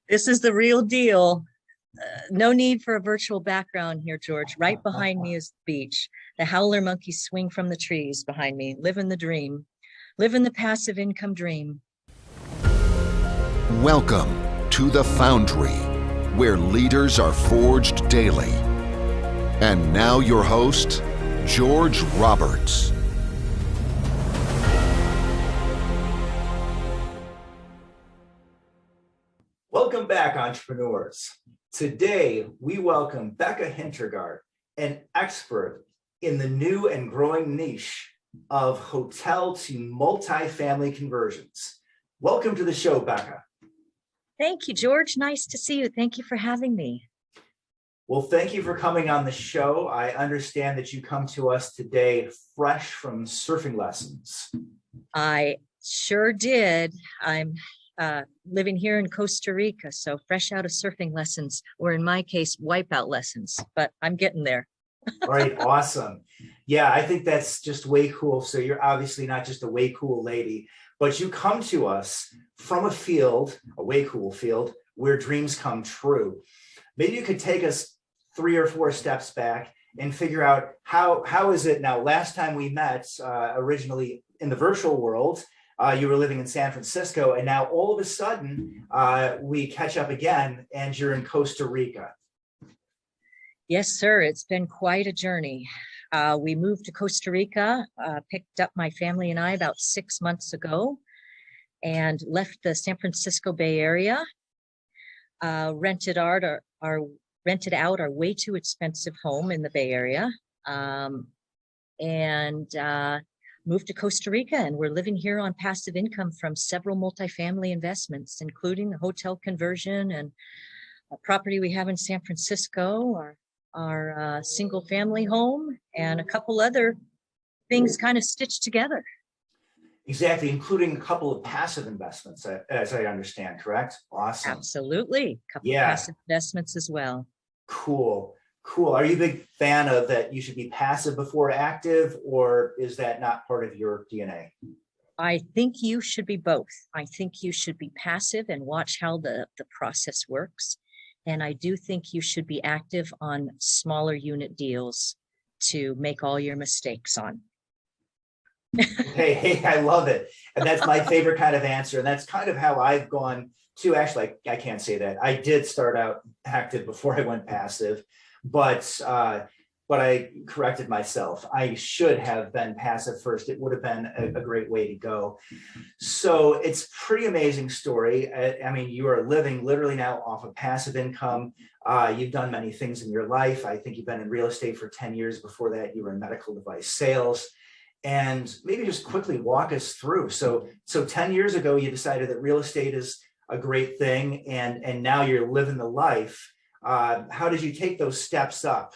This is the real deal. No need for a virtual background here, George. Right behind me is the beach. The howler monkeys swing from the trees behind me. Living the dream. Living the passive income dream. Welcome to the Foundery, where leaders are forged daily. And now your host, George Roberts. Welcome back, entrepreneurs. Today, we welcome Becca Hintergardt, an expert in the new and growing niche of hotel to multifamily conversions. Welcome to the show, Becca. Thank you, George. Nice to see you. Thank you for having me. Well, thank you for coming on the show. I understand that you come to us today fresh from surfing lessons. I sure did. I'm living here in Costa Rica, so fresh out of surfing lessons, or in my case, wipeout lessons, but I'm getting there. All right, awesome. Yeah, I think that's just way cool. So you're obviously not just a way cool lady, but you come to us from a field, a way cool field, where dreams come true. Maybe you could take us 3 or 4 steps back and figure out how is it now. Last time we met, originally in the virtual world, you were living in San Francisco, and now all of a sudden we catch up again and you're in Costa Rica. Yes, sir. It's been quite a journey. We moved to Costa Rica, picked up my family and I about 6 months ago, and left the San Francisco Bay Area, rented out our way too expensive home in the Bay Area, and moved to Costa Rica, and we're living here on passive income from several multifamily investments, including the hotel conversion and a property we have in San Francisco, our single family home, and a couple other things kind of stitched together. Exactly, including a couple of passive investments, as I understand, correct? Awesome. Absolutely. A couple of passive investments as well. Cool. Are you a big fan of that you should be passive before active, or is that not part of your DNA? I think you should be both. I think you should be passive and watch how the process works. And I do think you should be active on smaller unit deals to make all your mistakes on. Hey, I love it. And that's my favorite kind of answer. And that's kind of how I've gone to. Actually, I can't say that. I did start out active before I went passive, but I corrected myself. I should have been passive first. It would have been a great way to go. So it's a pretty amazing story. I mean, you are living literally now off of passive income. You've done many things in your life. I think you've been in real estate for 10 years. Before that, you were in medical device sales. And maybe just quickly walk us through. So 10 years ago, you decided that real estate is a great thing, and now you're living the life. How did you take those steps up?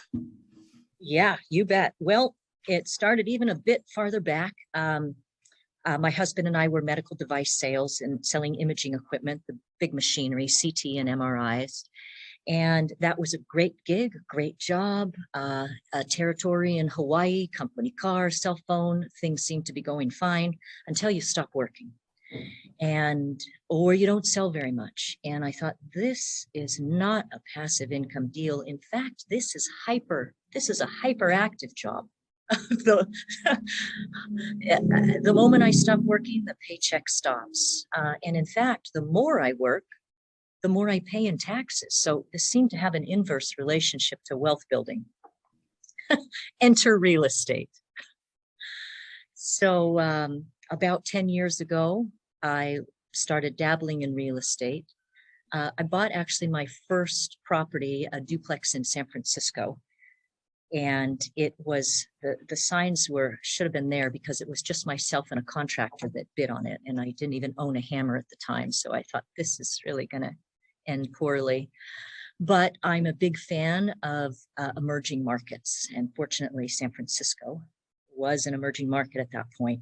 Yeah, you bet. Well, it started even a bit farther back. My husband and I were medical device sales and selling imaging equipment, the big machinery, CT and MRIs. And that was a great gig, great job, a territory in Hawaii, company car, cell phone, things seemed to be going fine until you stop working or you don't sell very much. And I thought, this is not a passive income deal. In fact, this is a hyperactive job. The moment I stop working, the paycheck stops. And in fact, the more I work, the more I pay in taxes. So this seemed to have an inverse relationship to wealth building. Enter real estate. So about 10 years ago, I started dabbling in real estate. I bought actually my first property, a duplex in San Francisco. And it was, the signs should have been there because it was just myself and a contractor that bid on it. And I didn't even own a hammer at the time. So I thought, this is really going to end poorly. But I'm a big fan of emerging markets. And fortunately, San Francisco was an emerging market at that point.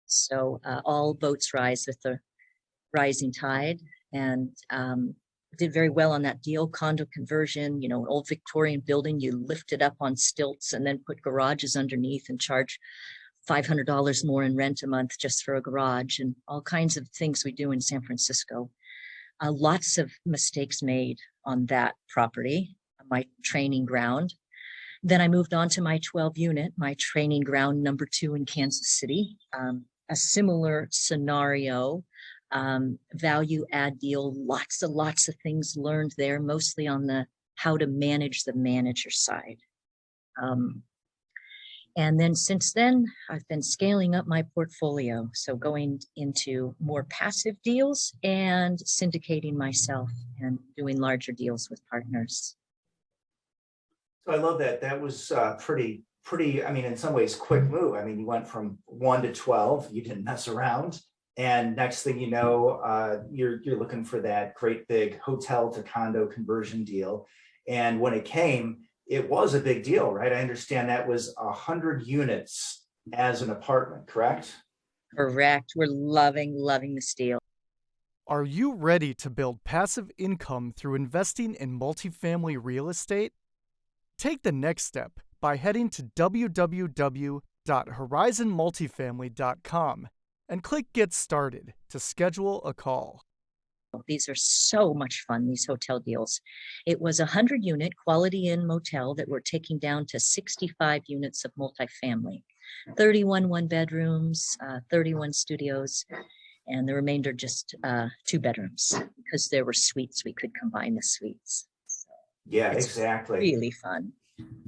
So all boats rise with the rising tide, and did very well on that deal. Condo conversion, an old Victorian building, you lift it up on stilts and then put garages underneath and charge $500 more in rent a month just for a garage, and all kinds of things we do in San Francisco. Lots of mistakes made on that property, my training ground. Then I moved on to my 12 unit, my training ground number 2 in Kansas City. A similar scenario, value add deal, lots of things learned there, mostly on the how to manage the manager side. And then since then, I've been scaling up my portfolio. So going into more passive deals and syndicating myself and doing larger deals with partners. So I love that. That was pretty, I mean, in some ways, quick move. I mean, you went from 1 to 12, you didn't mess around. And next thing you know, you're looking for that great big hotel to condo conversion deal. And when it came, it was a big deal, right? I understand that was 100 units as an apartment, correct? Correct. We're loving this deal. Are you ready to build passive income through investing in multifamily real estate? Take the next step by heading to www.horizonmultifamily.com and click Get Started to schedule a call. These are so much fun, these hotel deals. It was a 100-unit Quality Inn motel that we're taking down to 65 units of multifamily, 31 one-bedrooms, 31 studios, and the remainder just 2 bedrooms because there were suites. We could combine the suites. So yeah, exactly. Really fun.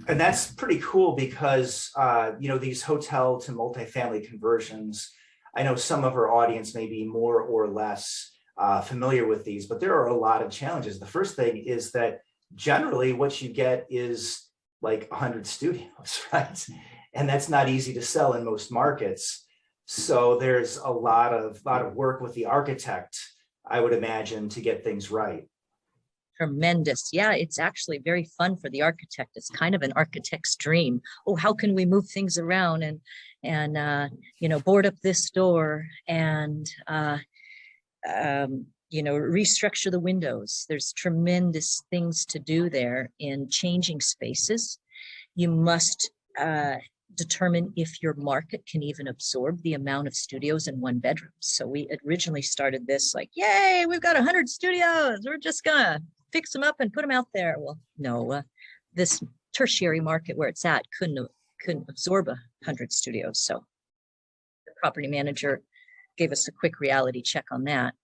And that's pretty cool because, these hotel to multifamily conversions, I know some of our audience may be more or less familiar with these, but there are a lot of challenges. The first thing is that generally what you get is like 100 studios, right? And that's not easy to sell in most markets. So there's a lot of work with the architect, I would imagine, to get things right. Tremendous. Yeah, it's actually very fun for the architect. It's kind of an architect's dream. Oh, how can we move things around and board up this door and restructure the windows. There's tremendous things to do there in changing spaces. You must determine if your market can even absorb the amount of studios in one bedroom. So we originally started this like, yay, we've got 100 studios. We're just gonna fix them up and put them out there. Well, no, this tertiary market where it's at couldn't absorb 100 studios. So the property manager gave us a quick reality check on that.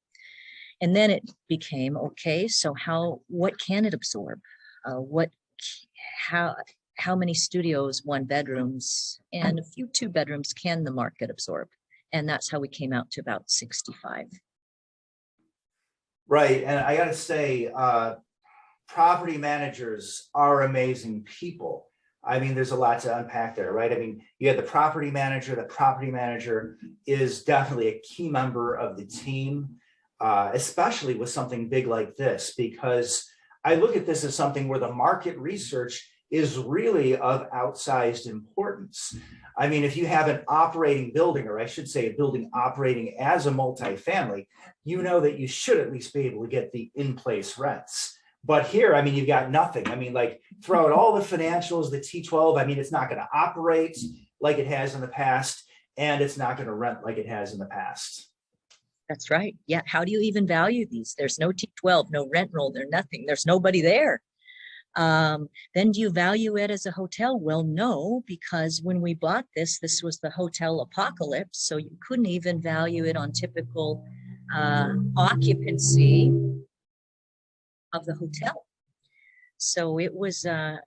And then it became, okay, so what can it absorb? How many studios, 1 bedrooms, and a few 2 bedrooms can the market absorb? And that's how we came out to about 65. Right. And I got to say, property managers are amazing people. I mean, there's a lot to unpack there, right? I mean, you have the property manager. The property manager is definitely a key member of the team, especially with something big like this, because I look at this as something where the market research is really of outsized importance. I mean, if you have an operating building, or I should say a building operating as a multifamily, you know that you should at least be able to get the in-place rents. But here, I mean, you've got nothing. I mean, like throw out all the financials, the T12. I mean, it's not going to operate like it has in the past, and it's not going to rent like it has in the past. That's right. Yeah. How do you even value these? There's no T12, no rent roll, there's nothing. There's nobody there. Then do you value it as a hotel? Well, no, because when we bought this was the hotel apocalypse. So you couldn't even value it on typical occupancy of the hotel. So it was a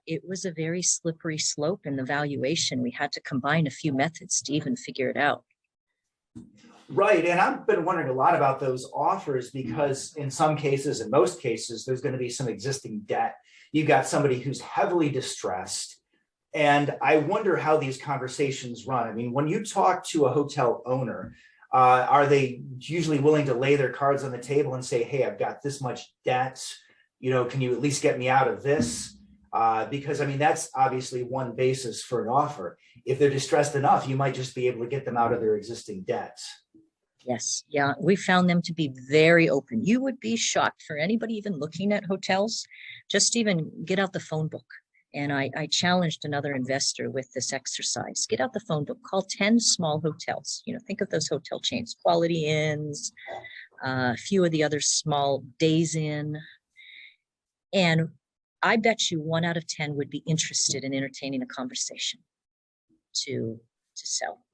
very slippery slope in the valuation. We had to combine a few methods to even figure it out. Right. And I've been wondering a lot about those offers because in some cases, in most cases, there's going to be some existing debt. You've got somebody who's heavily distressed. And I wonder how these conversations run. I mean, when you talk to a hotel owner, are they usually willing to lay their cards on the table and say, hey, I've got this much debt, can you at least get me out of this? Because, I mean, that's obviously one basis for an offer. If they're distressed enough, you might just be able to get them out of their existing debts. Yes. Yeah. We found them to be very open. You would be shocked for anybody even looking at hotels. Just even get out the phone book And I challenged another investor with this exercise. Get out the phone book, call 10 small hotels. Think of those hotel chains, Quality Inns, a few of the other small Days Inn. And I bet you 1 out of 10 would be interested in entertaining a conversation to sell.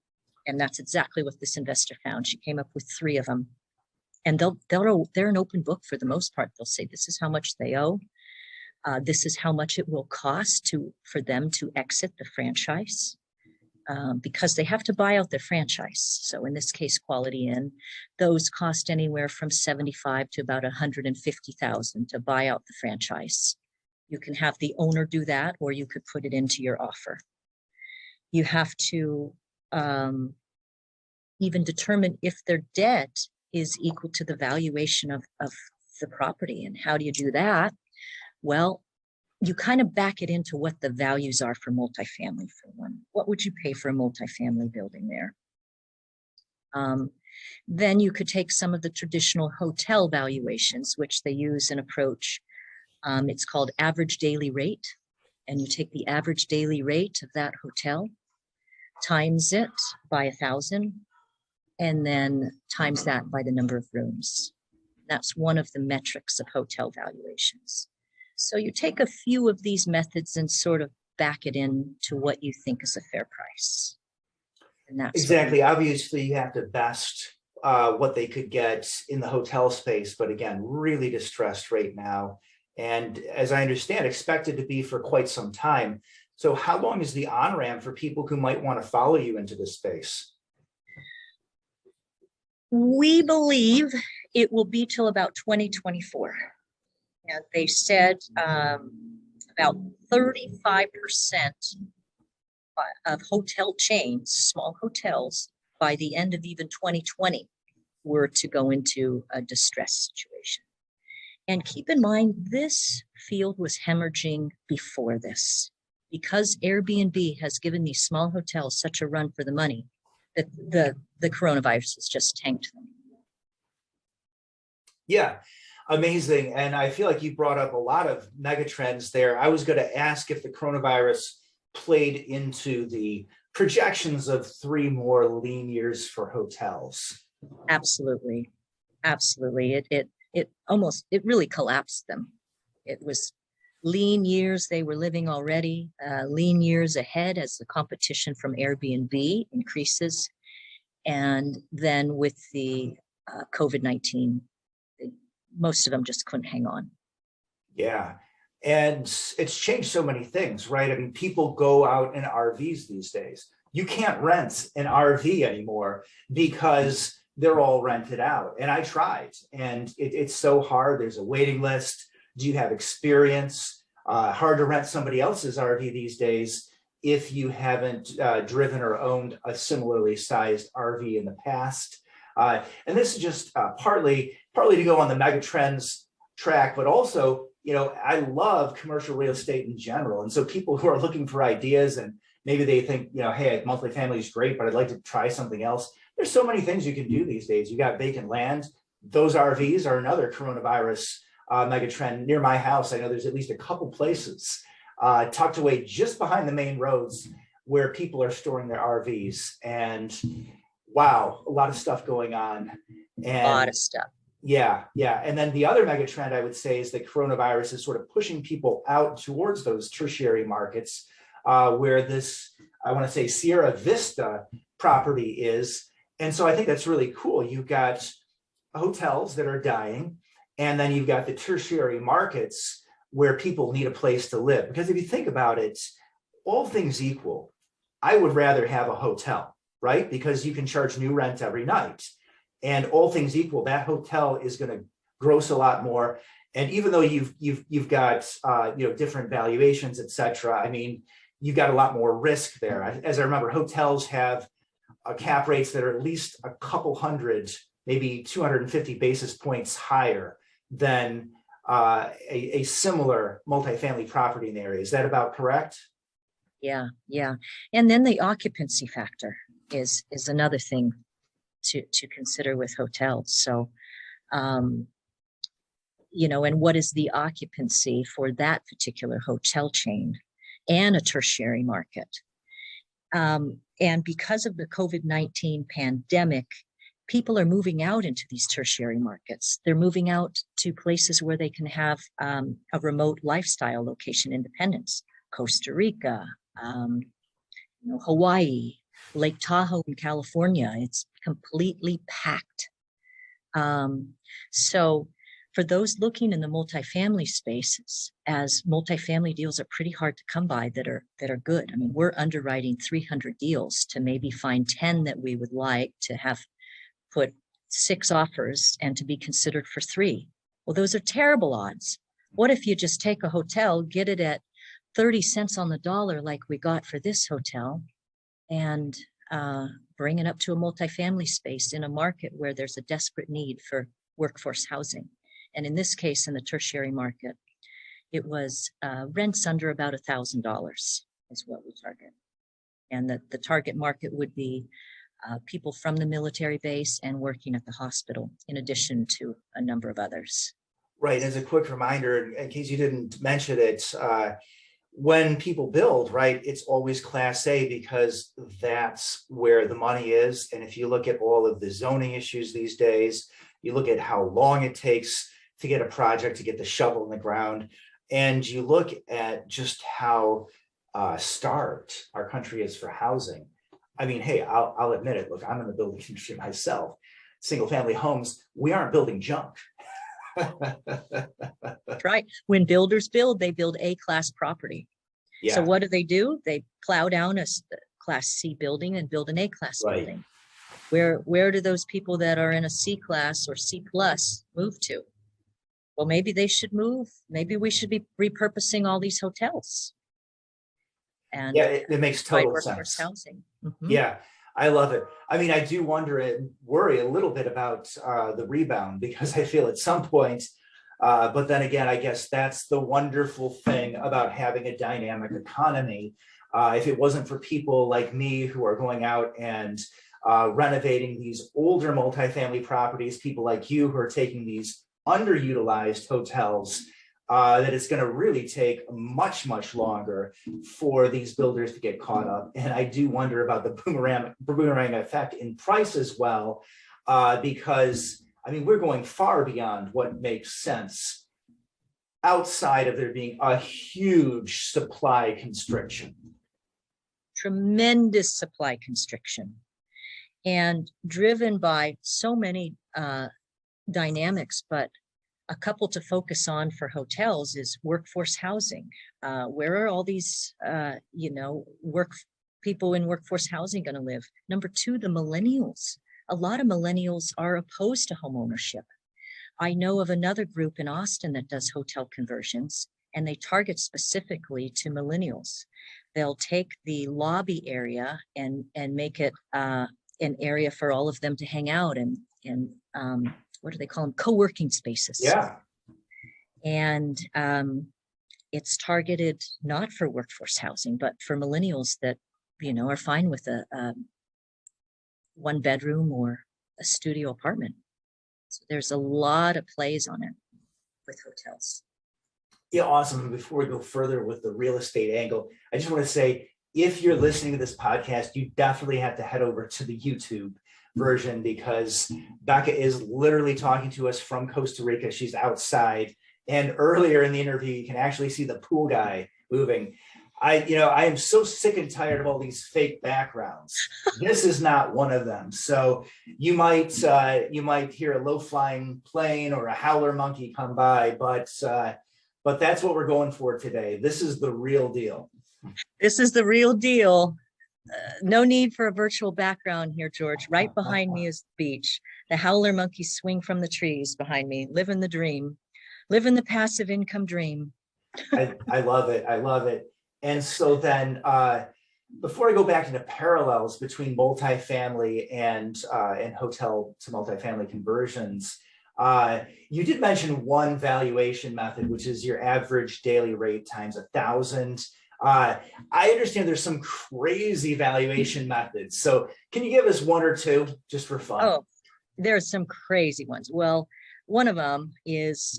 And that's exactly what this investor found. She came up with 3 of them. And they're an open book for the most part. They'll say, this is how much they owe. This is how much it will cost for them to exit the franchise, because they have to buy out their franchise. So in this case, Quality Inn, those cost anywhere from $75,000 to about $150,000 to buy out the franchise. You can have the owner do that, or you could put it into your offer. You have to even determine if their debt is equal to the valuation of the property. And how do you do that? Well, you kind of back it into what the values are for multifamily for one. What would you pay for a multifamily building there? Then you could take some of the traditional hotel valuations, which they use an approach. It's called average daily rate. And you take the average daily rate of that hotel, times it by 1,000, and then times that by the number of rooms. That's one of the metrics of hotel valuations. So you take a few of these methods and sort of back it into what you think is a fair price. And that's exactly. Obviously, you have to best what they could get in the hotel space, but again, really distressed right now. And as I understand, expected to be for quite some time. So how long is the on-ramp for people who might want to follow you into this space? We believe it will be till about 2024. And they said about 35% of hotel chains, small hotels, by the end of even 2020 were to go into a distress situation. And keep in mind, this field was hemorrhaging before this, because Airbnb has given these small hotels such a run for the money that the coronavirus has just tanked them. Yeah, amazing. And I feel like you brought up a lot of megatrends there. I was going to ask if the coronavirus played into the projections of 3 more lean years for hotels. Absolutely. Absolutely. It really collapsed them. It was lean years they were living already, lean years ahead as the competition from Airbnb increases. And then with the COVID-19, most of them just couldn't hang on. Yeah. And it's changed so many things, right? I mean, people go out in RVs these days. You can't rent an RV anymore because they're all rented out. And I tried, and it's so hard. There's a waiting list. Do you have experience? Hard to rent somebody else's RV these days if you haven't driven or owned a similarly sized RV in the past. And this is just partly to go on the megatrends track, but also, I love commercial real estate in general. And so people who are looking for ideas, and maybe they think, hey, multifamily is great, but I'd like to try something else. There's so many things you can do these days. You got vacant land. Those RVs are another coronavirus megatrend. Near my house, I know there's at least a couple places tucked away just behind the main roads where people are storing their RVs. And wow, a lot of stuff going on. And a lot of stuff. Yeah. And then the other mega trend I would say is that coronavirus is sort of pushing people out towards those tertiary markets where this, I want to say, Sierra Vista property is. And so I think that's really cool. You've got hotels that are dying, and then you've got the tertiary markets where people need a place to live. Because if you think about it, all things equal, I would rather have a hotel, right? Because you can charge new rent every night. And all things equal, that hotel is going to gross a lot more. And even though you've got different valuations, et cetera, I mean, you've got a lot more risk there. As I remember, hotels have cap rates that are at least a couple hundred, maybe 250 basis points higher than a similar multifamily property in the area. Is that about correct? Yeah. And then the occupancy factor is another thing to consider with hotels. So, and what is the occupancy for that particular hotel chain? and a tertiary market. And because of the COVID-19 pandemic, people are moving out into these tertiary markets. They're moving out to places where they can have a remote lifestyle location independence. Costa Rica, Hawaii, Lake Tahoe in California. It's completely packed. So for those looking in the multifamily spaces, as multifamily deals are pretty hard to come by that are good. I mean, we're underwriting 300 deals to maybe find 10 that we would like to have put 6 offers and to be considered for 3. Well, those are terrible odds. What if you just take a hotel, get it at 30 cents on the dollar like we got for this hotel, and bring it up to a multifamily space in a market where there's a desperate need for workforce housing? And in this case, in the tertiary market, it was rents under about $1,000 is what we target. And the target market would be people from the military base and working at the hospital, in addition to a number of others. Right. As a quick reminder, in case you didn't mention it, when people build, right, it's always Class A because that's where the money is. And if you look at all of the zoning issues these days, you look at how long it takes to get a project, to get the shovel in the ground, and you look at just how starved our country is for housing. I mean, hey, I'll admit it. Look, I'm in the building industry myself. Single family homes, we aren't building junk. That's right. When builders build, they build A-class property. Yeah. So what do? They plow down a Class C building and build an A-class building. Where do those people that are in a C-class or C+ move to? Well, maybe they should move. Maybe we should be repurposing all these hotels. And yeah, it makes total sense. Housing. Mm-hmm. Yeah, I love it. I mean, I do wonder and worry a little bit about the rebound, because I feel at some point, but then again, I guess that's the wonderful thing about having a dynamic economy. If it wasn't for people like me who are going out and renovating these older multifamily properties, people like you who are taking these underutilized hotels, that it's going to really take much, much longer for these builders to get caught up. And I do wonder about the boomerang effect in price as well, because, I mean, we're going far beyond what makes sense outside of there being a huge supply constriction. Tremendous supply constriction, and driven by so many dynamics, but a couple to focus on for hotels is workforce housing. Where are all these, people in workforce housing going to live? Number 2, the millennials. A lot of millennials are opposed to home ownership. I know of another group in Austin that does hotel conversions, and they target specifically to millennials. They'll take the lobby area and make it an area for all of them to hang out and what do they call them? Co-working spaces. Yeah. And it's targeted not for workforce housing, but for millennials that, are fine with a 1-bedroom or a studio apartment. So there's a lot of plays on it with hotels. Yeah, awesome. Before we go further with the real estate angle, I just want to say, if you're listening to this podcast, you definitely have to head over to the YouTube version, because Becca is literally talking to us from Costa Rica. She's outside, and earlier in the interview you can actually see the pool guy moving. I am so sick and tired of all these fake backgrounds. This is not one of them. So you might hear a low-flying plane or a howler monkey come by, but that's what we're going for today. This is the real deal. This is the real deal. No need for a virtual background here, George. Right behind me is the beach. The howler monkeys swing from the trees behind me, living the dream, living the passive income dream. I love it. I love it. And so then before I go back into parallels between multifamily and hotel to multifamily conversions, you did mention one valuation method, which is your average daily rate times 1,000. I understand there's some crazy valuation methods. So can you give us one or two just for fun? Oh, there's some crazy ones. Well, one of them is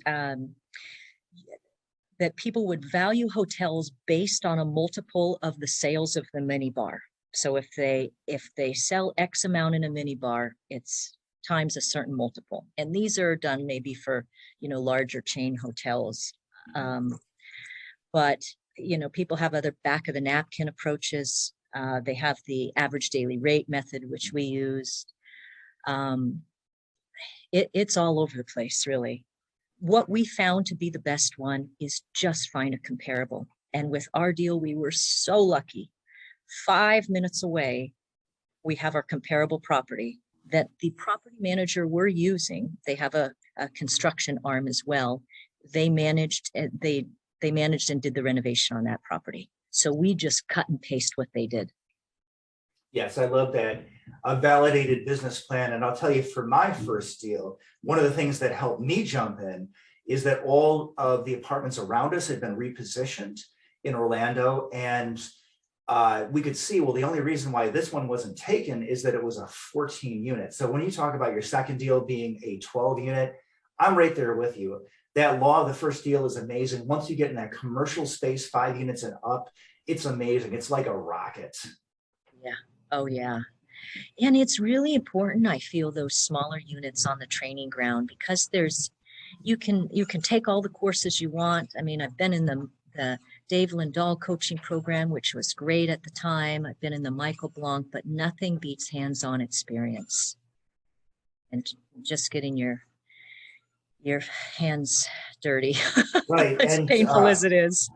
the that people would value hotels based on a multiple of the sales of the minibar. So if they sell X amount in a minibar, it's times a certain multiple. And these are done maybe for, larger chain hotels. But, people have other back of the napkin approaches. They have the average daily rate method, which we use. It's all over the place, really. What we found to be the best one is just find a comparable. And with our deal, we were so lucky. 5 minutes away, we have our comparable property that the property manager we're using, they have a construction arm as well. They managed and did the renovation on that property. So we just cut and paste what they did. Yes, I love that. A validated business plan. And I'll tell you, for my first deal, one of the things that helped me jump in is that all of the apartments around us had been repositioned in Orlando. And we could see, well, the only reason why this one wasn't taken is that it was a 14 unit. So when you talk about your second deal being a 12 unit, I'm right there with you. That law of the first deal is amazing. Once you get in that commercial space, 5 units and up, it's amazing. It's like a rocket. Yeah. Oh, yeah. And it's really important, I feel, those smaller units on the training ground, because you can take all the courses you want. I mean, I've been in the Dave Lindahl coaching program, which was great at the time. I've been in the Michael Blanc, but nothing beats hands-on experience. And just getting your hands dirty, right? As painful as it is.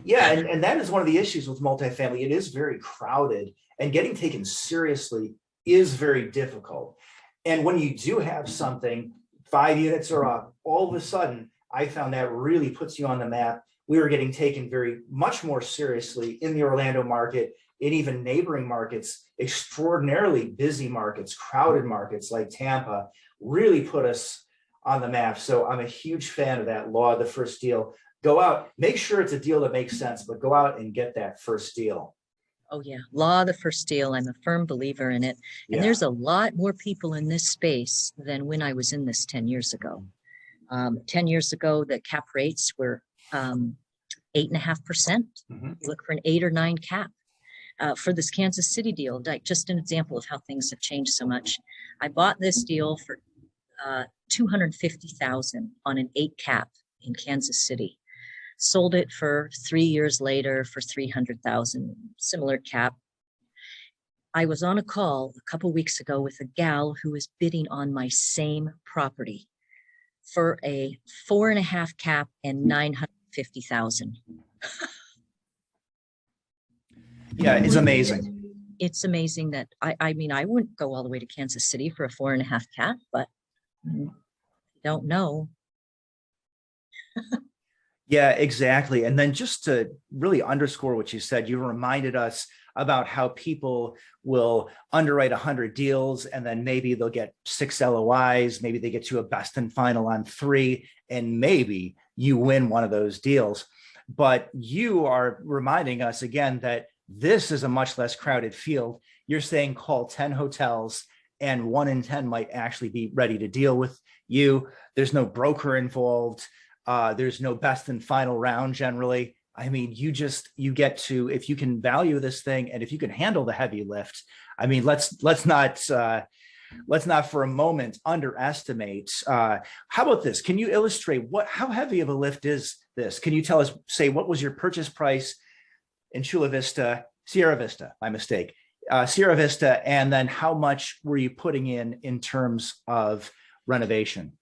Yeah, and that is one of the issues with multifamily. It is very crowded, and getting taken seriously is very difficult. And when you do have something, 5 units or up, all of a sudden, I found that really puts you on the map. We were getting taken very much more seriously in the Orlando market, in even neighboring markets, extraordinarily busy markets, crowded markets like Tampa, really put us on the map. So I'm a huge fan of that law of the first deal. Go out, make sure it's a deal that makes sense, but go out and get that first deal. Oh, yeah. Law of the first deal. I'm a firm believer in it. And Yeah. there's a lot more people in this space than when I was in this 10 years ago. 10 years ago, the cap rates were 8.5%. You look for an 8 or 9 cap. For this Kansas City deal, like just an example of how things have changed so much. I bought this deal for $250,000 on an 8 cap in Kansas City. Sold it for 3 years later for $300,000, similar cap. I was on a call a couple weeks ago with a gal who was bidding on my same property for a 4.5 cap and $950,000. Yeah, it's amazing. It's amazing that I mean, I wouldn't go all the way to Kansas City for a 4.5 cap, but don't know. Yeah, exactly. And then just to really underscore what you said, you reminded us about how people will underwrite 100 deals and then maybe they'll get 6 LOIs, maybe they get to a best and final on 3, and maybe you win one of those deals. But you are reminding us again that this is a much less crowded field. You're saying call 10 hotels and 1 in 10 might actually be ready to deal with you. There's no broker involved. There's no best and final round generally. I mean, you get to, if you can value this thing and if you can handle the heavy lift, I mean, let's not for a moment underestimate. How about this? Can you illustrate how heavy of a lift is this? Can you tell us, say, what was your purchase price in Sierra Vista, my mistake, Sierra Vista, and then how much were you putting in terms of renovation?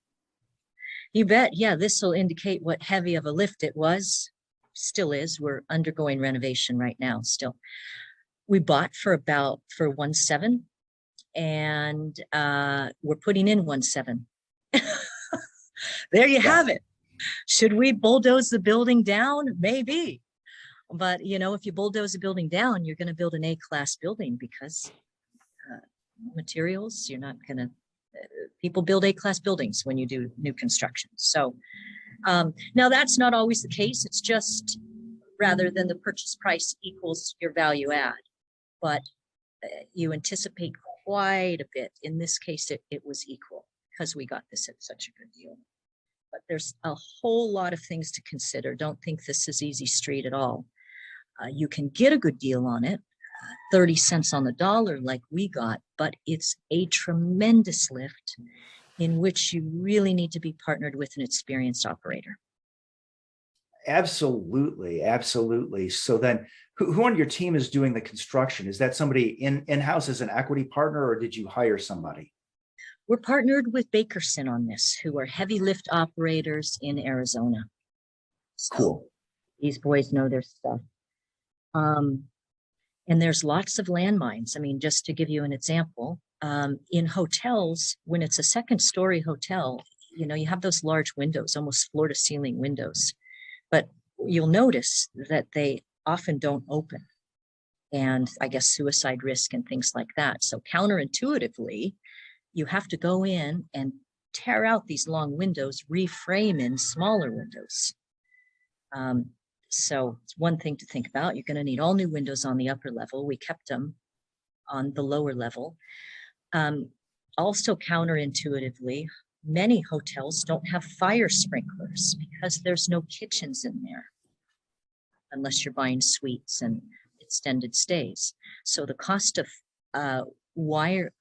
You bet. Yeah, this will indicate what heavy of a lift it was. Still is. We're undergoing renovation right now still. We bought for 1.7 and we're putting in 1.7. There you have it. Should we bulldoze the building down? Maybe. But, if you bulldoze a building down, you're going to build an A-class building because materials, you're not going to, people build A-class buildings when you do new construction. So now that's not always the case. It's just rather than the purchase price equals your value add, but you anticipate quite a bit. In this case, it was equal because we got this at such a good deal. but there's a whole lot of things to consider. Don't think this is easy street at all. You can get a good deal on it, 30 cents on the dollar like we got, but it's a tremendous lift in which you really need to be partnered with an experienced operator. Absolutely, absolutely. So then who on your team is doing the construction? Is that somebody in-house as an equity partner, or did you hire somebody? We're partnered with Beccas on this, who are heavy lift operators in Arizona. So Cool. these boys know their stuff. And there's lots of landmines. I mean, just to give you an example, in hotels, when it's a second story hotel, you know, you have those large windows, almost floor to ceiling windows, but you'll notice that they often don't open. And I guess suicide risk and things like that. So counterintuitively, you have to go in and tear out these long windows, reframe in smaller windows. So it's one thing to think about. You're going to need all new windows on the upper level. We kept them on the lower level. Also counterintuitively, many hotels don't have fire sprinklers because there's no kitchens in there, unless you're buying suites and extended stays. So the cost of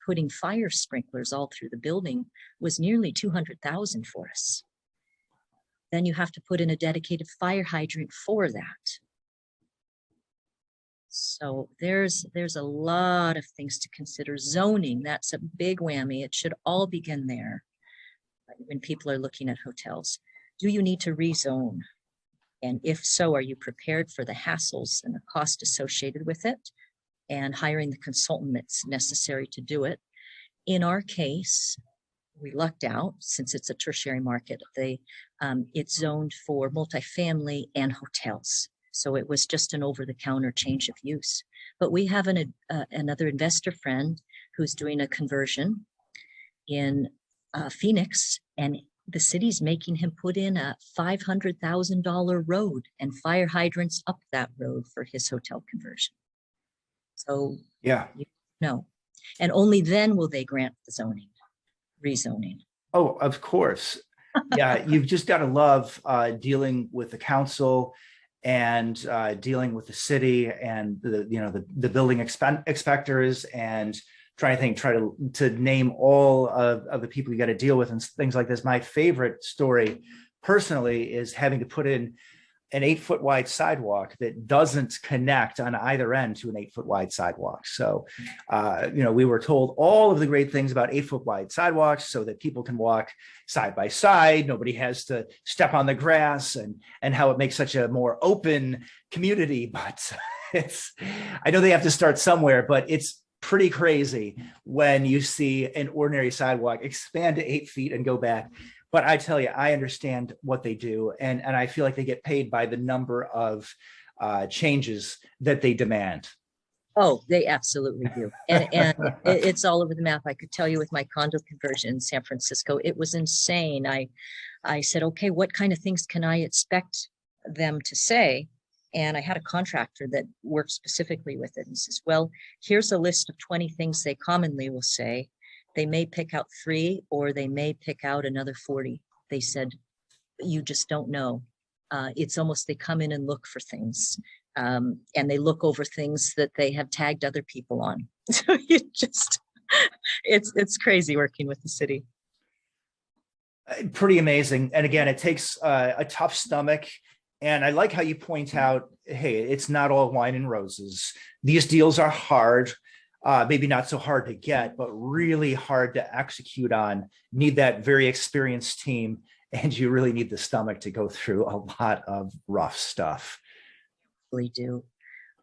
putting fire sprinklers all through the building was nearly $200,000 for us. Then you have to put in a dedicated fire hydrant for that. So there's a lot of things to consider. Zoning, that's a big whammy. It should all begin there when people are looking at hotels. Do you need to rezone? And if so, are you prepared for the hassles and the cost associated with it, and hiring the consultant that's necessary to do it? In our case, we lucked out, since it's a tertiary market. It's zoned for multifamily and hotels. So it was just an over-the-counter change of use. But we have another investor friend who's doing a conversion in Phoenix, and the city's making him put in a $500,000 road and fire hydrants up that road for his hotel conversion. So Yeah. No. And only then will they grant the rezoning. Oh, of course. Yeah, you've just got to love dealing with the council and dealing with the city and the building inspectors, and try to name all of the people you got to deal with and things like this. My favorite story personally is having to put in an 8-foot wide sidewalk that doesn't connect on either end to an 8-foot wide sidewalk. So, we were told all of the great things about 8-foot wide sidewalks so that people can walk side by side. Nobody has to step on the grass, and how it makes such a more open community. But I know they have to start somewhere, but it's pretty crazy when you see an ordinary sidewalk expand to 8 feet and go back. But I tell you, I understand what they do, and I feel like they get paid by the number of changes that they demand. Oh, they absolutely do. And it's all over the map. I could tell you with my condo conversion in San Francisco, it was insane. I said, okay, what kind of things can I expect them to say? And I had a contractor that worked specifically with it. He says, well, here's a list of 20 things they commonly will say. They may pick out 3, or they may pick out another 40. They said, you just don't know. It's almost they come in and look for things, and they look over things that they have tagged other people on. So it's crazy working with the city. Pretty amazing. And again, it takes a tough stomach. And I like how you point out, hey, it's not all wine and roses. These deals are hard. Maybe not so hard to get, but really hard to execute on. Need that very experienced team, and you really need the stomach to go through a lot of rough stuff. Really do.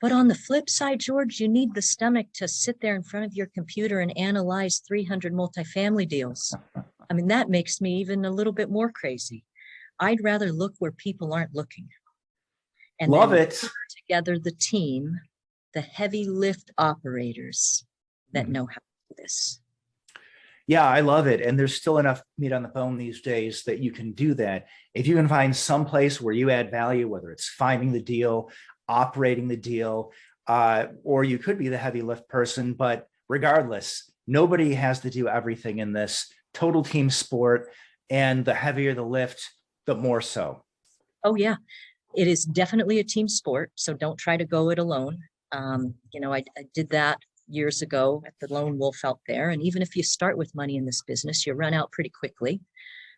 But on the flip side, George, you need the stomach to sit there in front of your computer and analyze 300 multifamily deals. I mean, that makes me even a little bit more crazy. I'd rather look where people aren't looking. And love it. Together the team, the heavy lift operators that know how to do this. Yeah, I love it. And there's still enough meat on the bone these days that you can do that. If you can find some place where you add value, whether it's finding the deal, operating the deal, or you could be the heavy lift person, but regardless, nobody has to do everything in this total team sport. And the heavier the lift, but more so. Oh, yeah. It is definitely a team sport. So don't try to go it alone. I did that years ago at the lone wolf out there. And even if you start with money in this business, you run out pretty quickly.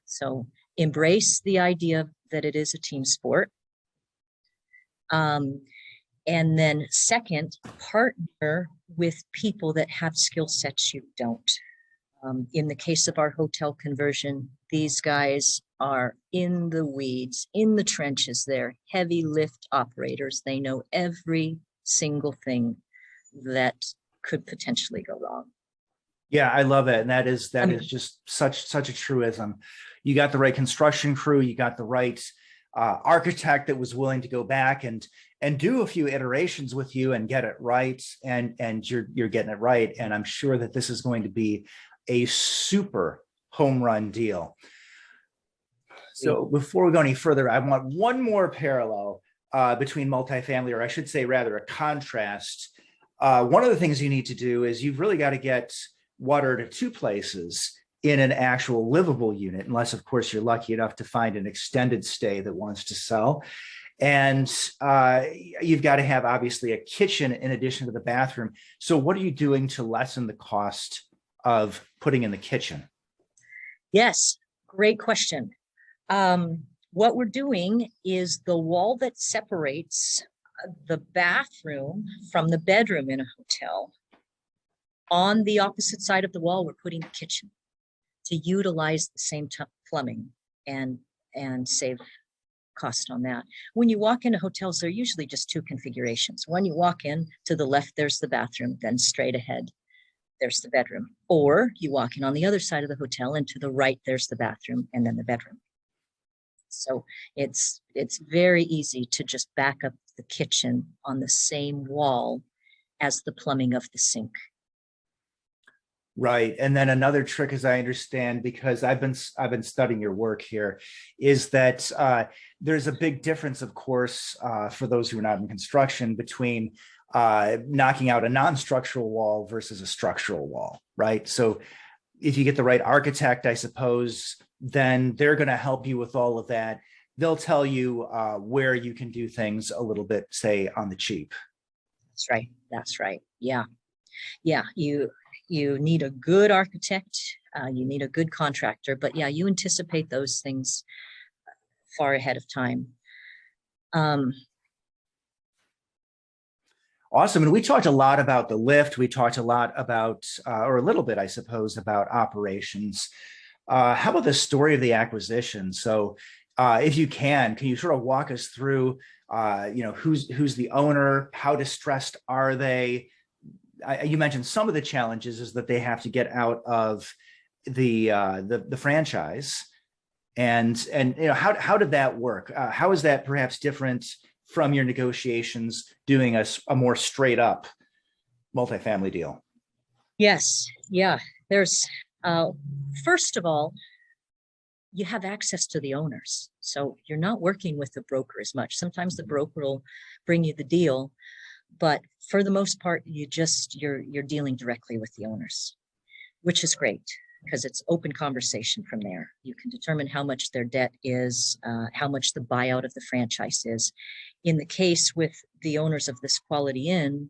So embrace the idea that it is a team sport. And then second, partner with people that have skill sets you don't. In the case of our hotel conversion, these guys are in the weeds, in the trenches. They're heavy lift operators. They know every single thing that could potentially go wrong. Yeah, I love it. And that is just such a truism. You got the right construction crew, you got the right architect that was willing to go back and do a few iterations with you and get it right. And you're getting it right. And I'm sure that this is going to be a super home run deal. So before we go any further, I want one more parallel between multifamily, or I should say rather a contrast. One of the things you need to do is you've really got to get water to two places in an actual livable unit, unless of course you're lucky enough to find an extended stay that wants to sell. And you've got to have obviously a kitchen in addition to the bathroom. So what are you doing to lessen the cost of putting in the kitchen? Yes, great question. What we're doing is the wall that separates the bathroom from the bedroom in a hotel. On the opposite side of the wall, we're putting the kitchen to utilize the same plumbing and save cost on that. When you walk into hotels, there are usually just two configurations. When you walk in, to the left, there's the bathroom, then straight ahead, there's the bedroom. Or you walk in on the other side of the hotel, and to the right, there's the bathroom and then the bedroom. So it's very easy to just back up the kitchen on the same wall as the plumbing of the sink. Right. And then another trick, as I understand, because I've been studying your work here, is that there's a big difference, of course, for those who are not in construction, between knocking out a non-structural wall versus a structural wall, right? So if you get the right architect, I suppose, then they're going to help you with all of that. They'll tell you where you can do things a little bit, say, on the cheap. That's right. That's right. Yeah. Yeah. You need a good architect. You need a good contractor. But yeah, you anticipate those things far ahead of time. Awesome. And we talked a lot about the lift. We talked a lot about, or a little bit, I suppose, about operations. How about the story of the acquisition? So if you can you sort of walk us through, who's the owner? How distressed are they? You mentioned some of the challenges is that they have to get out of the franchise. And how did that work? How is that perhaps different from your negotiations doing a more straight up multifamily deal? Yes. Yeah. There's, first of all, you have access to the owners. So you're not working with the broker as much. Sometimes the broker will bring you the deal, but for the most part, you're dealing directly with the owners, which is great because it's open conversation from there. You can determine how much their debt is, how much the buyout of the franchise is. In the case with the owners of this Quality Inn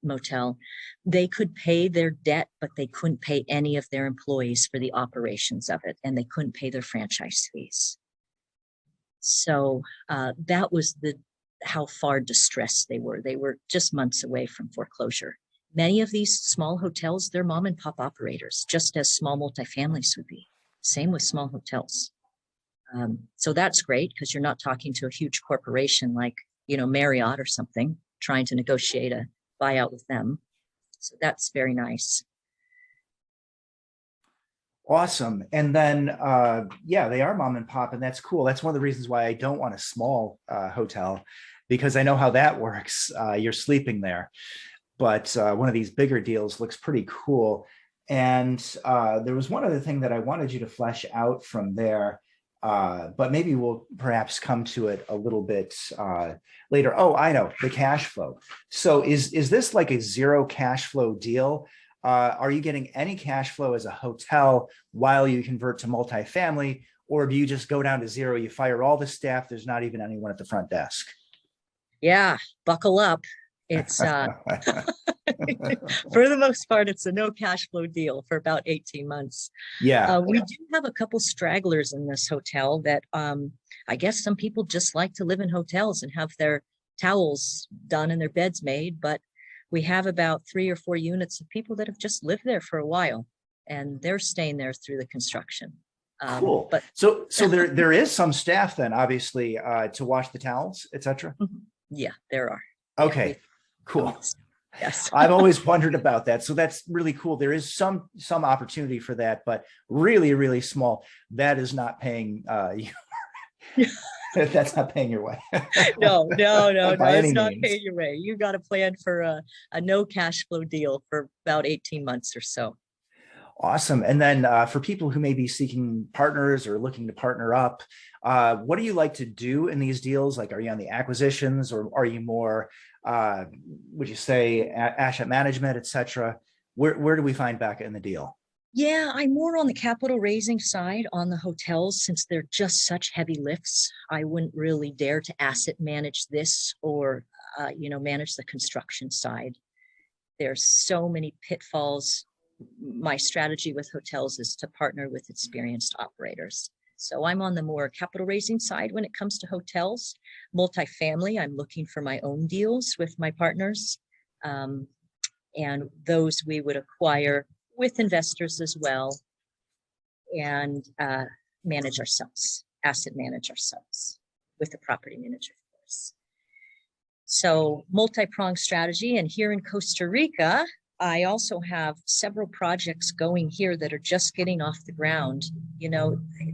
motel, they could pay their debt, but they couldn't pay any of their employees for the operations of it, and they couldn't pay their franchise fees. So that was how far distressed they were. They were just months away from foreclosure. Many of these small hotels, they're mom and pop operators, just as small multifamilies would be. Same with small hotels. So that's great because you're not talking to a huge corporation like, Marriott or something, trying to negotiate a buyout with them. So that's very nice. Awesome. And then, they are mom and pop, and that's cool. That's one of the reasons why I don't want a small hotel, because I know how that works. You're sleeping there. But one of these bigger deals looks pretty cool. And there was one other thing that I wanted you to flesh out from there, but maybe we'll perhaps come to it a little bit later. Oh, I know, the cash flow. So is this like a zero cash flow deal? Are you getting any cash flow as a hotel while you convert to multifamily, or do you just go down to zero? You fire all the staff. There's not even anyone at the front desk. Yeah, buckle up. It's for the most part, it's a no cash flow deal for about 18 months. Yeah. We do have a couple stragglers in this hotel that I guess some people just like to live in hotels and have their towels done and their beds made. But we have about 3 or 4 units of people that have just lived there for a while, and they're staying there through the construction. Cool. But so there is some staff then, obviously, to wash the towels, etc. Yeah, there are. Okay, yeah, cool. Yes. I've always wondered about that. So that's really cool. There is some opportunity for that, but really, really small. That is not paying you. That's not paying your way. No, it's not means. paying your way. You got to plan for a no cash flow deal for about 18 months or so. Awesome. And then for people who may be seeking partners or looking to partner up, what do you like to do in these deals? Like, are you on the acquisitions, or are you more, would you say, asset management, et cetera? Where do we find Becca in the deal? Yeah, I'm more on the capital raising side on the hotels, since they're just such heavy lifts. I wouldn't really dare to asset manage this or, manage the construction side. There's so many pitfalls. My strategy with hotels is to partner with experienced operators. So I'm on the more capital raising side when it comes to hotels. Multifamily, I'm looking for my own deals with my partners. And those we would acquire with investors as well, and manage ourselves, asset manage ourselves with the property manager, of course. So multi-pronged strategy. And here in Costa Rica, I also have several projects going here that are just getting off the ground.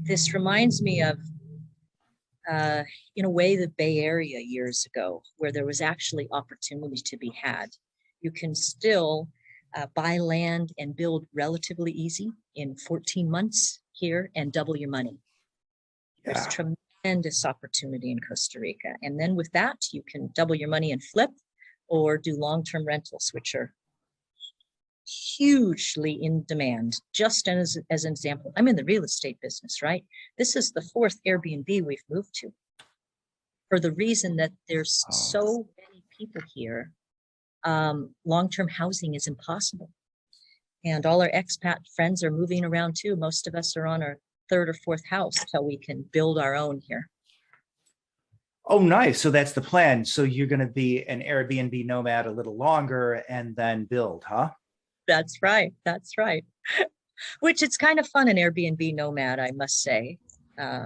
This reminds me of, in a way, the Bay Area years ago, where there was actually opportunity to be had. You can still buy land and build relatively easy in 14 months here and double your money. Yeah. There's tremendous opportunity in Costa Rica. And then with that, you can double your money and flip, or do long-term rentals, which are hugely in demand. Just as an example, I'm in the real estate business, right? This is the 4th Airbnb we've moved to, for the reason that there's so many people here. Long-term housing is impossible. And all our expat friends are moving around too. Most of us are on our 3rd or 4th house till we can build our own here. Oh, nice. So that's the plan. So you're going to be an Airbnb nomad a little longer and then build, huh? That's right. That's right. Which it's kind of fun, an Airbnb nomad, I must say,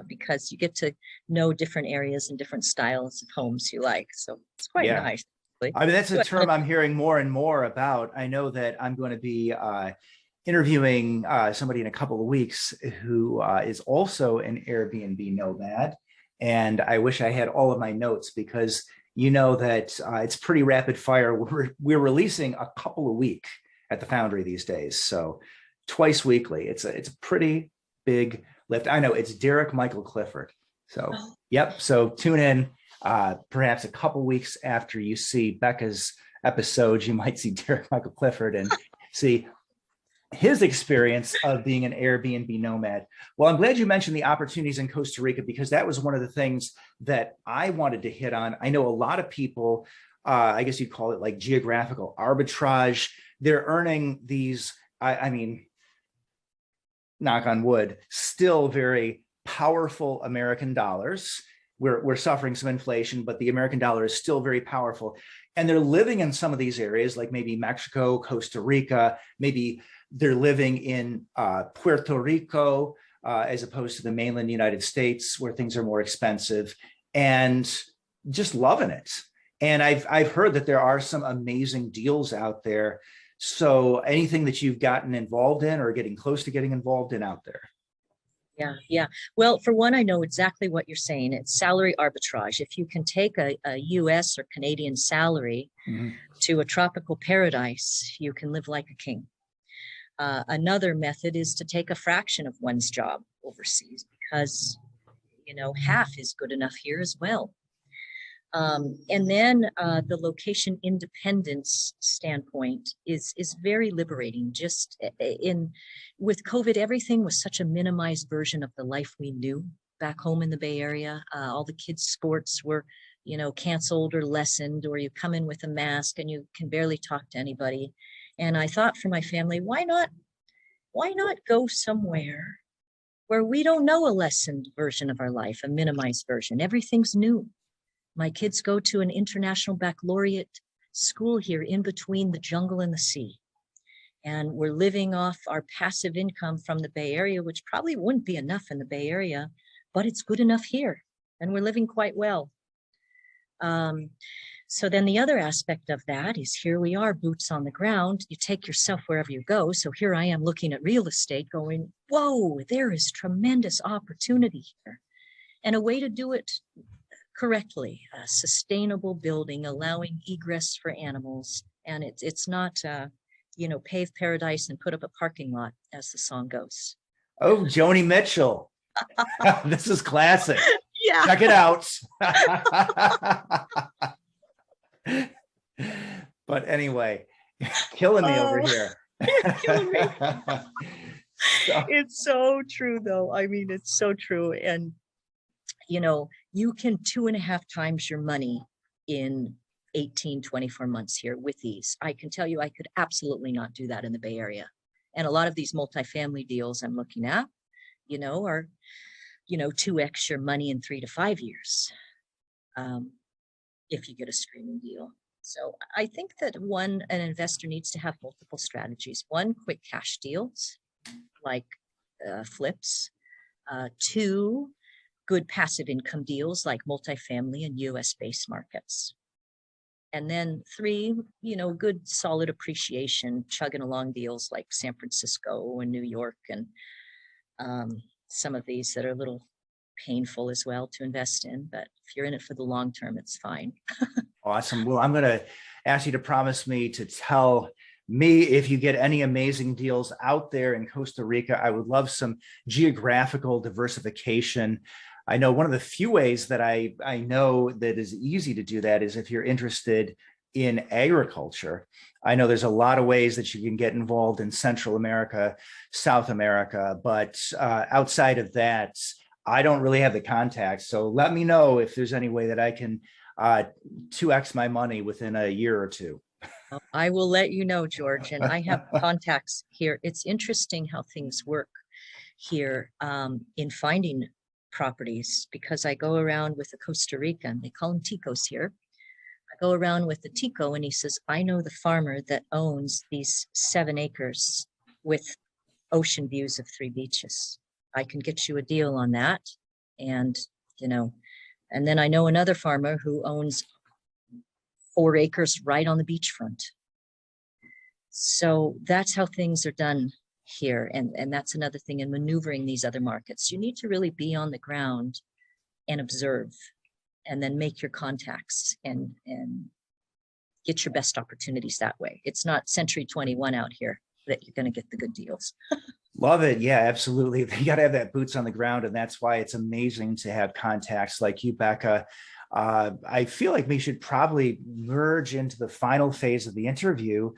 because you get to know different areas and different styles of homes you like. So it's quite nice. I mean, that's a term I'm hearing more and more about. I know that I'm going to be interviewing somebody in a couple of weeks who is also an Airbnb nomad. And I wish I had all of my notes, because you know that it's pretty rapid fire. We're releasing a couple a week at the Foundery these days. So twice weekly. It's a pretty big lift. I know, it's Derek Michael Clifford. So, yep. So tune in. Perhaps a couple weeks after you see Becca's episodes, you might see Derek Michael Clifford and see his experience of being an Airbnb nomad. Well, I'm glad you mentioned the opportunities in Costa Rica, because that was one of the things that I wanted to hit on. I know a lot of people, I guess you'd call it like geographical arbitrage. They're earning these, I mean, knock on wood, still very powerful American dollars. We're suffering some inflation, but the American dollar is still very powerful. And they're living in some of these areas, like maybe Mexico, Costa Rica, maybe they're living in Puerto Rico, as opposed to the mainland United States, where things are more expensive, and just loving it. And I've heard that there are some amazing deals out there. So anything that you've gotten involved in or getting close to getting involved in out there? Yeah. Well, for one, I know exactly what you're saying. It's salary arbitrage. If you can take a US or Canadian salary to a tropical paradise, you can live like a king. Another method is to take a fraction of one's job overseas, because, half is good enough here as well. And then the location independence standpoint is very liberating. Just with COVID, everything was such a minimized version of the life we knew back home in the Bay Area. All the kids' sports were, canceled or lessened, or you come in with a mask and you can barely talk to anybody. And I thought for my family, why not go somewhere where we don't know a lessened version of our life, a minimized version? Everything's new. My kids go to an international baccalaureate school here in between the jungle and the sea. And we're living off our passive income from the Bay Area, which probably wouldn't be enough in the Bay Area, but it's good enough here. And we're living quite well. So then the other aspect of that is here we are, boots on the ground. You take yourself wherever you go. So here I am looking at real estate going, whoa, there is tremendous opportunity here. And a way to do it correctly, sustainable building, allowing egress for animals. And it's not, pave paradise and put up a parking lot, as the song goes. Oh, Joni Mitchell. This is classic. Yeah. Check it out. But anyway, killing me over here. You're killing me. It's so true, though. I mean, it's so true. And, you can 2.5 times your money in 18, 24 months here with ease. I can tell you, I could absolutely not do that in the Bay Area. And a lot of these multifamily deals I'm looking at, are, 2x your money in 3 to 5 years. If you get a screaming deal. So I think that an investor needs to have multiple strategies. One, quick cash deals like flips. 2, good passive income deals like multifamily and US-based markets. And then 3, good solid appreciation, chugging along deals like San Francisco and New York and some of these that are a little painful as well to invest in. But if you're in it for the long term, it's fine. Awesome. Well, I'm going to ask you to promise me to tell me if you get any amazing deals out there in Costa Rica. I would love some geographical diversification. I know one of the few ways that I know that is easy to do that is if you're interested in agriculture. I know there's a lot of ways that you can get involved in Central America, South America, but outside of that, I don't really have the contacts. So let me know if there's any way that I can 2x my money within a year or two. I will let you know, George, and I have contacts here. It's interesting how things work here in finding properties, because I go around with a Costa Rican, they call them ticos here. I go around with the tico and he says, I know the farmer that owns these 7 acres with ocean views of 3 beaches. I can get you a deal on that. And, and then I know another farmer who owns 4 acres right on the beachfront. So that's how things are done here. And that's another thing in maneuvering these other markets. You need to really be on the ground and observe, and then make your contacts and get your best opportunities that way. It's not Century 21 out here that you're going to get the good deals. Love it. Yeah, absolutely. You got to have that boots on the ground. And that's why it's amazing to have contacts like you, Becca. I feel like we should probably merge into the final phase of the interview.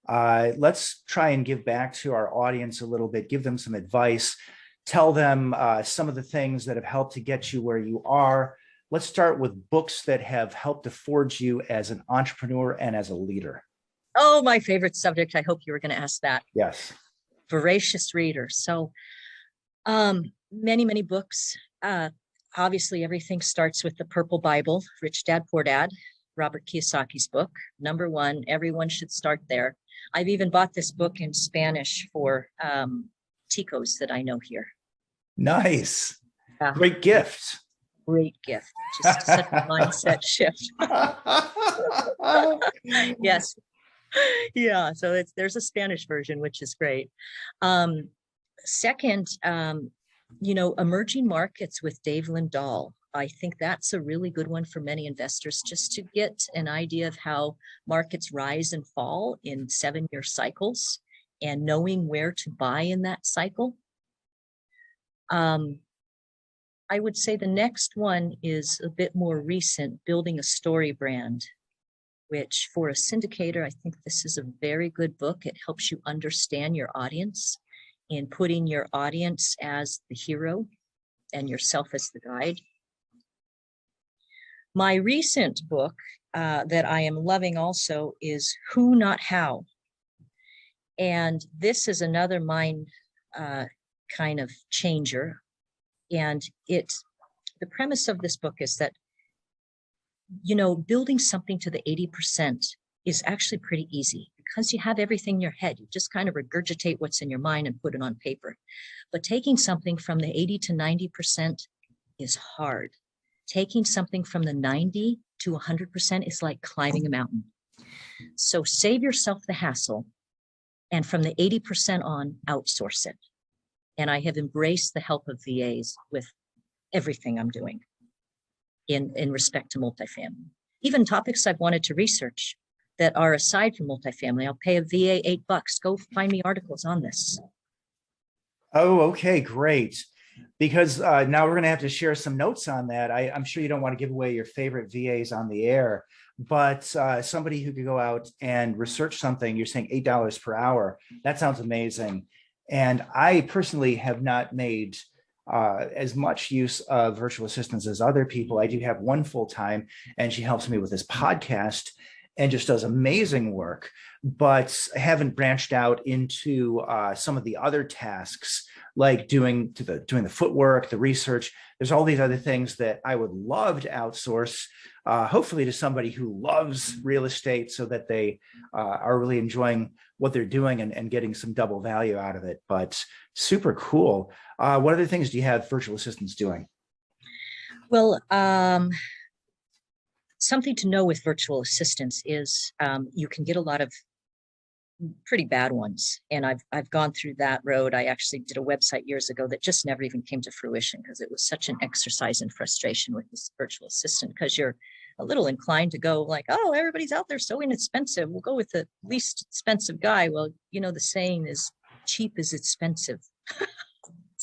Let's try and give back to our audience a little bit, give them some advice, tell them some of the things that have helped to get you where you are. Let's start with books that have helped to forge you as an entrepreneur and as a leader. Oh, my favorite subject. I hope you were going to ask that. Yes. Voracious reader. So many, many books. Obviously, everything starts with the Purple Bible, Rich Dad, Poor Dad, Robert Kiyosaki's book. Number 1, everyone should start there. I've even bought this book in Spanish for ticos that I know here. Nice. Great gift. Great gift. Just such a mindset shift. Yes. Yeah. So there's a Spanish version, which is great. Second, emerging markets with Dave Lindahl. I think that's a really good one for many investors, just to get an idea of how markets rise and fall in 7-year cycles and knowing where to buy in that cycle. I I would say the next one is a bit more recent, building a story brand, which for a syndicator, I think this is a very good book. It helps you understand your audience in putting your audience as the hero and yourself as the guide. My recent book that I am loving also is Who Not How. And this is another mind kind of changer. And the premise of this book is that, you know, building something to the 80% is actually pretty easy because you have everything in your head. You just kind of regurgitate what's in your mind and put it on paper. But taking something from the 80 to 90% is hard. Taking something from the 90 to 100% is like climbing a mountain. So save yourself the hassle, and from the 80% on, outsource it. And I have embraced the help of VAs with everything I'm doing in respect to multifamily. Even topics I've wanted to research that are aside from multifamily, I'll pay a VA $8. Go find me articles on this. Oh, okay, great. Because now we're going to have to share some notes on that. I'm sure you don't want to give away your favorite VAs on the air, but somebody who could go out and research something, you're saying $8 per hour. That sounds amazing. And I personally have not made as much use of virtual assistants as other people. I do have one full-time, and she helps me with this podcast and just does amazing work, but I haven't branched out into some of the other tasks, like doing the footwork, the research. There's all these other things that I would love to outsource, hopefully to somebody who loves real estate, so that they are really enjoying what they're doing and getting some double value out of it. But super cool. What other things do you have virtual assistants doing? Well, something to know with virtual assistants is you can get a lot of pretty bad ones. And I've gone through that road. I actually did a website years ago that just never even came to fruition because it was such an exercise in frustration with this virtual assistant, because you're a little inclined to go like, oh, everybody's out there so inexpensive. We'll go with the least expensive guy. Well, you know, the saying is cheap is expensive.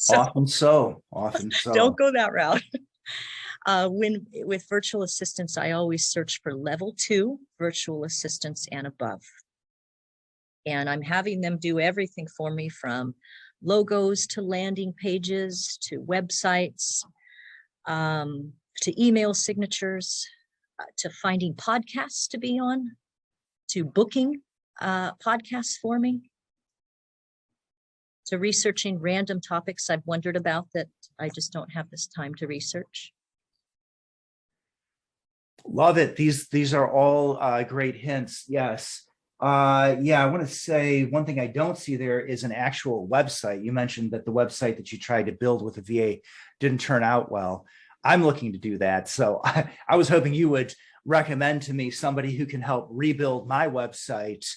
Often so. Don't go that route. With virtual assistants, I always search for level 2 virtual assistants and above. And I'm having them do everything for me, from logos to landing pages to websites, to email signatures, to finding podcasts to be on, to booking podcasts for me, to researching random topics I've wondered about that I just don't have this time to research. Love it. These are all great hints. Yes. Yeah, I want to say one thing I don't see there is an actual website. You mentioned that the website that you tried to build with a VA didn't turn out well. I'm looking to do that. So I was hoping you would recommend to me somebody who can help rebuild my website.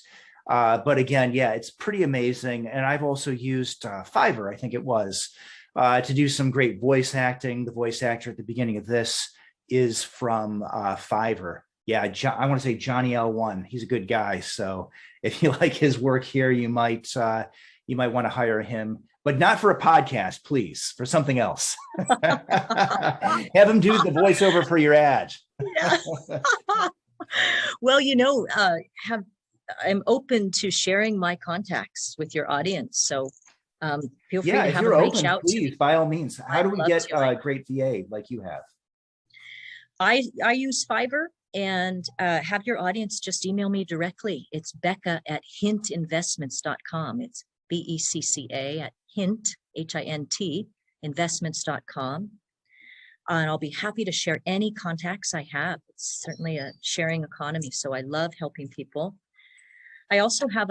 But again, yeah, it's pretty amazing. And I've also used Fiverr, I think it was, to do some great voice acting. The voice actor at the beginning of this is from Fiverr. Yeah, I want to say Johnny L1. He's a good guy. So if you like his work here, you might want to hire him, but not for a podcast, please, for something else. Have him do the voiceover for your ad. Yeah. Well, you know, I'm open to sharing my contacts with your audience. So feel free to have them reach out to me. By all means. How do we get a great VA like you have? I use Fiverr. And have your audience just email me directly. It's Becca at hintinvestments.com. It's BECCA at hint, HINT, investments.com. And I'll be happy to share any contacts I have. It's certainly a sharing economy, so I love helping people. I also have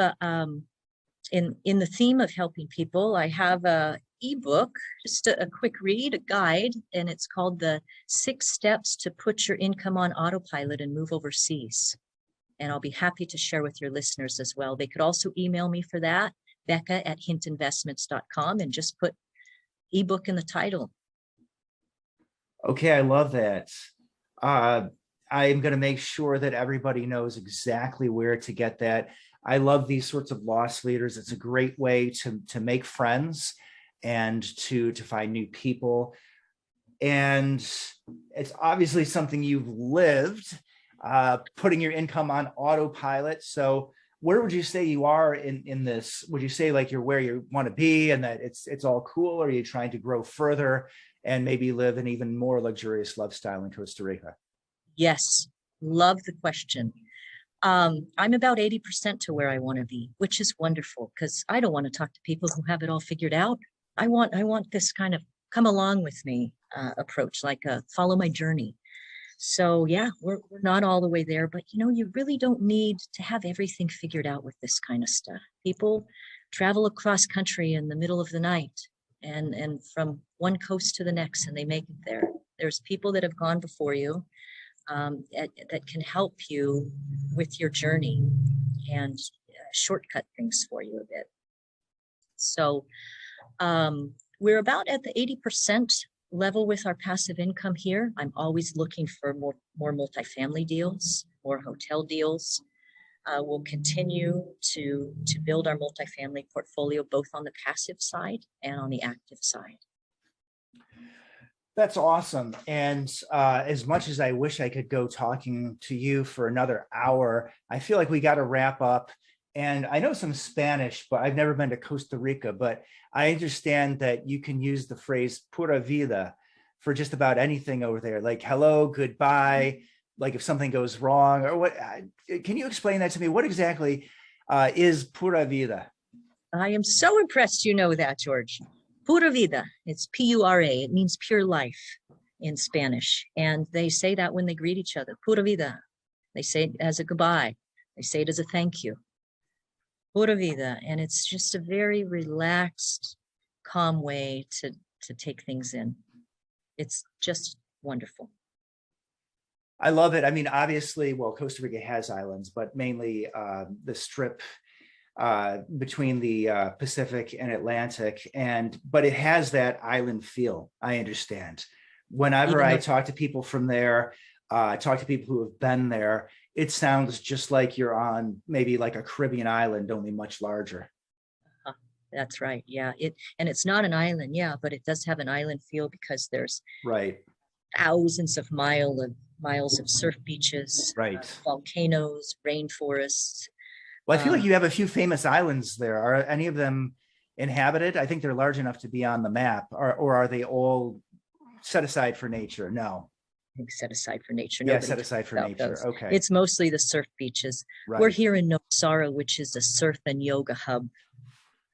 in the theme of helping people, I have a ebook, just a quick read, a guide, and it's called The 6 Steps to Put Your Income on Autopilot and Move Overseas. And I'll be happy to share with your listeners as well. They could also email me for that, Becca at hintinvestments.com, and just put ebook in the title. Okay, I love that. I'm going to make sure that everybody knows exactly where to get that. I love these sorts of loss leaders. It's a great way to make friends and to find new people. and it's obviously something you've lived, putting your income on autopilot. So where would you say you are in this? Would you say like you're where you want to be and that it's all cool? Or are you trying to grow further and maybe live an even more luxurious lifestyle in Costa Rica? Yes, love the question. I'm about 80% to where I want to be, which is wonderful because I don't want to talk to people who have it all figured out. I want this kind of come along with me approach, like follow my journey. So yeah, we're not all the way there, but you really don't need to have everything figured out with this kind of stuff. People travel across country in the middle of the night and from one coast to the next, and they make it there. There's people that have gone before you that can help you with your journey and shortcut things for you a bit. So we're about at the 80% level with our passive income here. I'm always looking for more multifamily deals, more hotel deals. We'll continue to build our multifamily portfolio, both on the passive side and on the active side. That's awesome. And as much as I wish I could go talking to you for another hour, I feel like we got to wrap up. And I know some Spanish, but I've never been to Costa Rica, but I understand that you can use the phrase pura vida for just about anything over there, like hello, goodbye, like if something goes wrong or what. Can you explain that to me? What exactly is pura vida? I am so impressed you know that, George. Pura vida, it's P-U-R-A. It means pure life in Spanish. And they say that when they greet each other, pura vida. They say it as a goodbye. They say it as a thank you. Pura vida. And it's just a very relaxed, calm way to take things in. It's just wonderful. I love it. I mean, obviously, well, Costa Rica has islands, but mainly the strip between the Pacific and Atlantic, but it has that island feel. I understand. Whenever I talk to people from there, talk to people who have been there, it sounds just like you're on maybe like a Caribbean island, only much larger. That's right. Yeah. And it's not an island. Yeah, but it does have an island feel because there's thousands of miles of surf beaches, volcanoes, rainforests. Well, I feel like you have a few famous islands there. Are any of them inhabited? I think they're large enough to be on the map, or are they all set aside for nature? No. I think set aside for nature. Yeah, set aside for nature. Those. Okay. It's mostly the surf beaches. Right. We're here in Nonstructural, which is a surf and yoga hub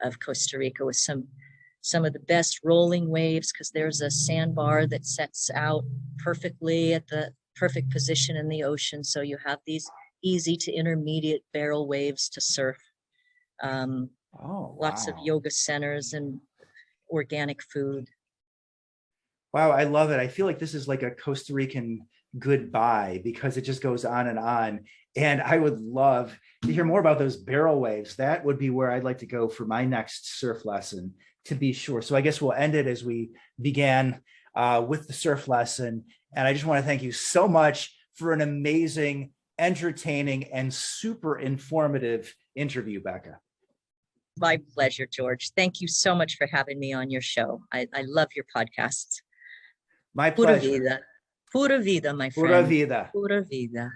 of Costa Rica, with some of the best rolling waves, because there's a sandbar that sets out perfectly at the perfect position in the ocean. So you have these easy to intermediate barrel waves to surf. Lots of yoga centers and organic food. Wow, I love it. I feel like this is like a Costa Rican goodbye, because it just goes on and on. And I would love to hear more about those barrel waves. That would be where I'd like to go for my next surf lesson, to be sure. So I guess we'll end it as we began with the surf lesson. And I just want to thank you so much for an amazing, entertaining, and super informative interview, Becca. My pleasure, George. Thank you so much for having me on your show. I love your podcasts. My pleasure. Pura vida. Pura vida, my friend. Pura vida. Pura vida.